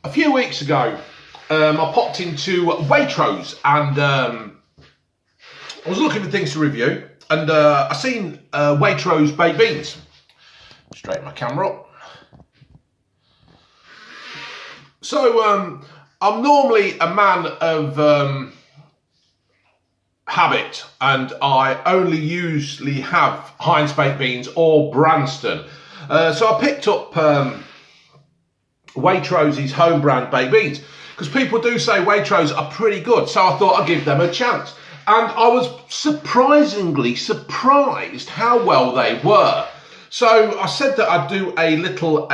a few weeks ago, I popped into Waitrose and I was looking for things to review, and I seen Waitrose baked beans. Straighten my camera up. So I'm normally a man of habit, and I only usually have Heinz baked beans or Branston. So I picked up Waitrose's home brand baked beans, because people do say Waitrose are pretty good, so I thought I'd give them a chance. And I was surprisingly surprised how well they were. So I said that I'd do a little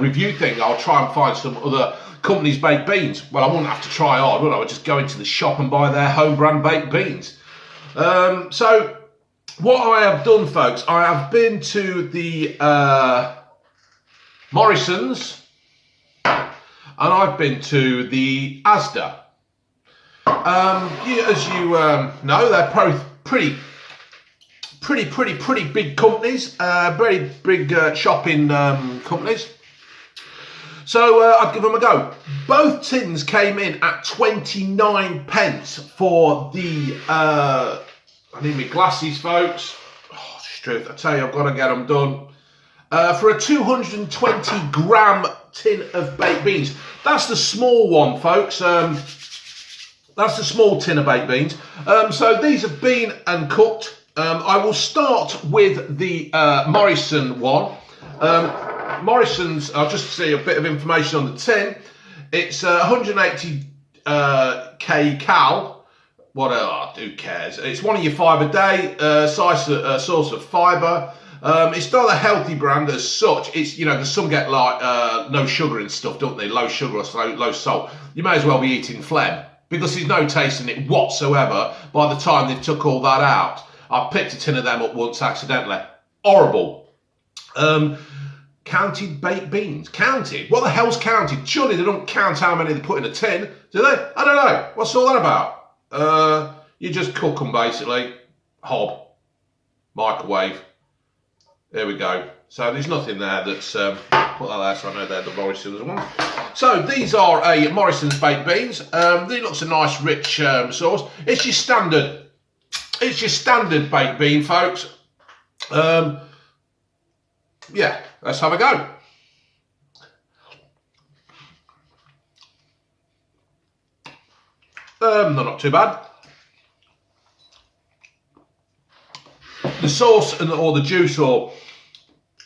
review thing. I'll try and find some other companies' baked beans. Well, I wouldn't have to try hard, would I? I would just go into the shop and buy their home brand baked beans. So what I have done, folks, I have been to the Morrison's, and I've been to the Asda. As you know, they're both pretty big companies, very big shopping companies. So I'd give them a go. Both tins came in at 29 pence for the, I need my glasses, folks. Oh, truth, I tell you, I've got to get them done. For a 220 gram tin of baked beans. That's the small one, folks. That's the small tin of baked beans. So these have been and cooked. I will start with the Morrison one. Morrison's, I'll just see a bit of information on the tin. It's 180 kcal. Who cares? It's one of your fibre day source of fibre. It's not a healthy brand as such. It's, you know, some get like no sugar and stuff, don't they? Low sugar or low salt. You may as well be eating phlegm, because there's no taste in it whatsoever by the time they've took all that out. I picked a tin of them up once accidentally. Horrible. Counted baked beans. Counted? What the hell's counted? Surely they don't count how many they put in a tin, do they? I don't know. What's all that about? You just cook them basically. Hob. Microwave. There we go. So there's nothing there that's put that there, so I know they're the Morrison's one. So these are a Morrison's baked beans. They looks a nice rich sauce. It's your standard. It's your standard baked bean, folks. Yeah, let's have a go. They're not too bad. The sauce or the juice or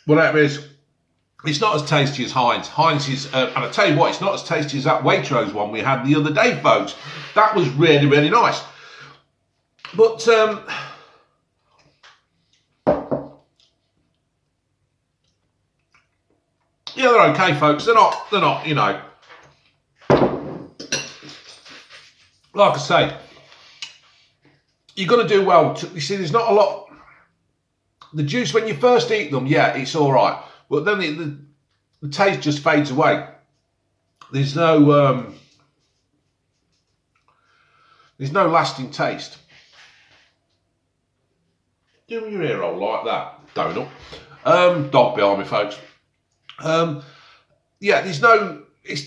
whatever it is, it's not as tasty as Heinz. Heinz is, and I tell you what, it's not as tasty as that Waitrose one we had the other day, folks. That was really, really nice. But yeah, they're okay, folks. They're not, you know, like I say, you're going to do well. You see, there's not a lot. The juice, when you first eat them, yeah, it's all right. But then the taste just fades away. There's no lasting taste. Do your ear roll like that, donut. Dog behind me, folks. Yeah, it's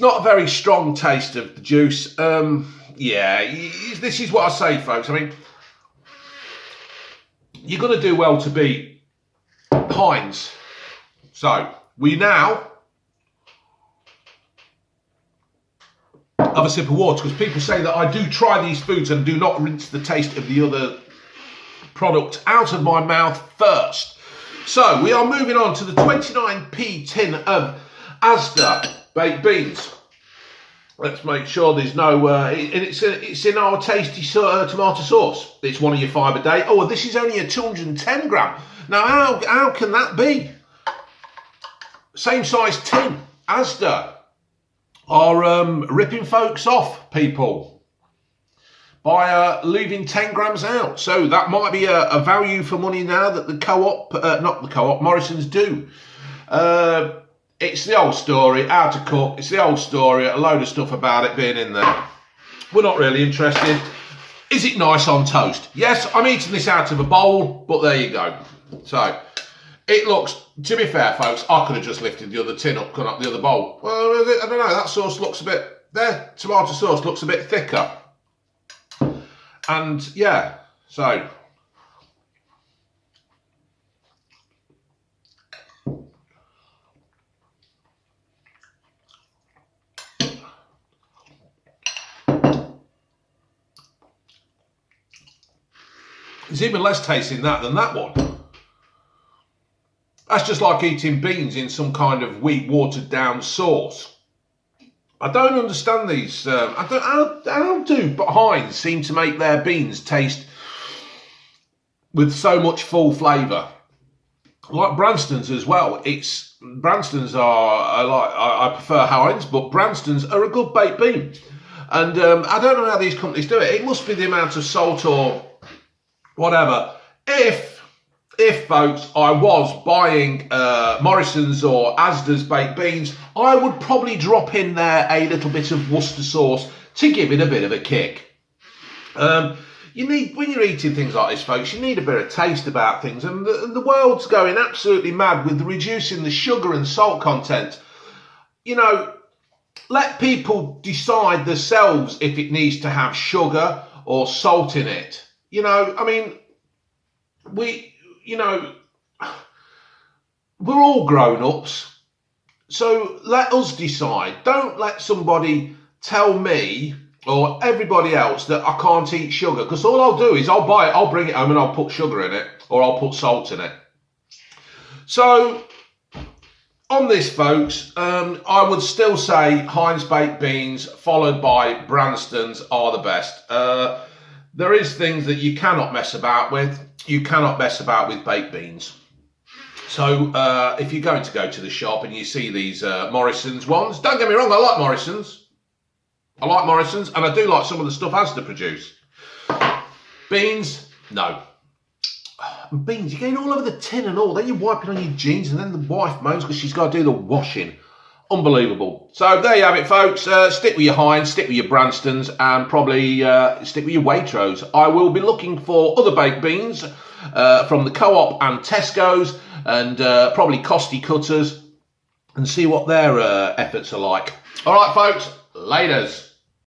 not a very strong taste of the juice. Yeah, this is what I say, folks. I mean, you're going to do well to beat Heinz. So, we now have a sip of water, because people say that I do try these foods and do not rinse the taste of the other product out of my mouth first. So, we are moving on to the 29p tin of Asda baked beans. Let's make sure there's no, it's in our tasty tomato sauce. It's one of your fibre day. Oh, this is only a 210 gram. Now, how can that be? Same size tin. Asda are ripping folks off, people, by leaving 10 grams out. So that might be a value for money now that the co-op, not the co-op, Morrison's do. It's the old story, how to cook. It's the old story, a load of stuff about it being in there. We're not really interested. Is it nice on toast? Yes, I'm eating this out of a bowl, but there you go. So, it looks To be fair, folks, I could have just lifted the other tin up, cut up the other bowl. Well, I don't know, that sauce looks a bit, their tomato sauce looks a bit thicker. And yeah, so. There's even less taste in that than that one. That's just like eating beans in some kind of weak, watered down sauce. I don't understand these. How do Heinz seem to make their beans taste with so much full flavour? Like Branston's as well. Branston's I prefer Heinz, but Branston's are a good baked bean. And I don't know how these companies do it. It must be the amount of salt or whatever. If folks, I was buying Morrison's or Asda's baked beans, I would probably drop in there a little bit of Worcester sauce to give it a bit of a kick. You need, when you're eating things like this, folks, you need a bit of taste about things. And the world's going absolutely mad with reducing the sugar and salt content. You know, let people decide themselves if it needs to have sugar or salt in it. You know, I mean, we're all grown-ups, so let us decide. Don't let somebody tell me or everybody else that I can't eat sugar, because all I'll do is I'll buy it, I'll bring it home and I'll put sugar in it, or I'll put salt in it. So on this, folks, I would still say Heinz baked beans followed by Branston's are the best. There is things that you cannot mess about with. You cannot mess about with baked beans. So if you're going to go to the shop and you see these Morrison's ones, don't get me wrong, I like Morrison's. I like Morrison's, and I do like some of the stuff Asda produce. Beans, no. Beans, you're getting all over the tin and all. Then you're wiping on your jeans, and then the wife moans because she's got to do the washing. Unbelievable. So there you have it, folks. Stick with your Heinz, stick with your Branston's, and probably stick with your Waitrose. I will be looking for other baked beans from the Co-op and Tesco's, and probably Costy Cutters, and see what their efforts are like. All right, folks, laters.